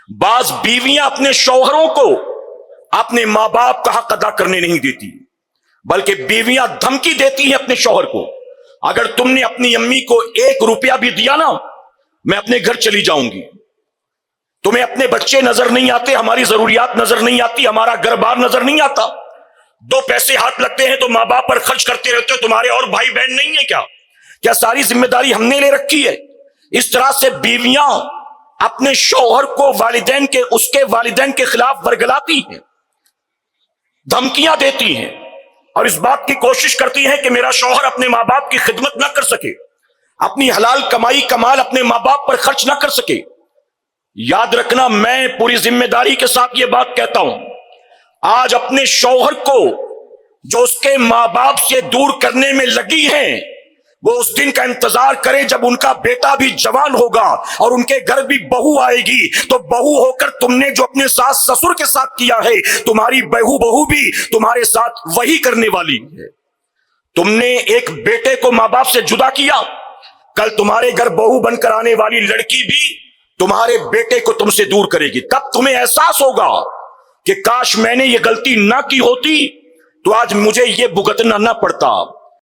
بعض بیویاں اپنے شوہروں کو اپنے ماں باپ کا حق ادا کرنے نہیں دیتی، بلکہ بیویاں دھمکی دیتی ہیں اپنے شوہر کو، اگر تم نے اپنی امی کو 1 روپیہ بھی دیا نا میں اپنے گھر چلی جاؤں گی، تمہیں اپنے بچے نظر نہیں آتے، ہماری ضروریات نظر نہیں آتی، ہمارا گھر بار نظر نہیں آتا، 2 پیسے ہاتھ لگتے ہیں تو ماں باپ پر خرچ کرتے رہتے ہو، تمہارے اور بھائی بہن نہیں ہے کیا ساری ذمہ داری ہم نے لے رکھی ہے؟ اس طرح سے بیویاں اپنے شوہر کو اس کے والدین کے خلاف ورگلاتی ہیں، دھمکیاں دیتی ہیں، اور اس بات کی کوشش کرتی ہیں کہ میرا شوہر اپنے ماں باپ کی خدمت نہ کر سکے، اپنی حلال کمائی کمال اپنے ماں باپ پر خرچ نہ کر سکے۔ یاد رکھنا، میں پوری ذمہ داری کے ساتھ یہ بات کہتا ہوں، آج اپنے شوہر کو جو اس کے ماں باپ سے دور کرنے میں لگی ہیں، وہ اس دن کا انتظار کریں جب ان کا بیٹا بھی جوان ہوگا اور ان کے گھر بھی بہو آئے گی، تو بہو ہو کر تم نے جو اپنے ساس سسر کے ساتھ کیا ہے، تمہاری بہو بھی تمہارے ساتھ وہی کرنے والی ہے۔ تم نے ایک بیٹے کو ماں باپ سے جدا کیا، کل تمہارے گھر بہو بن کر آنے والی لڑکی بھی تمہارے بیٹے کو تم سے دور کرے گی۔ تب تمہیں احساس ہوگا کہ کاش میں نے یہ غلطی نہ کی ہوتی تو آج مجھے یہ بھگتنا نہ پڑتا۔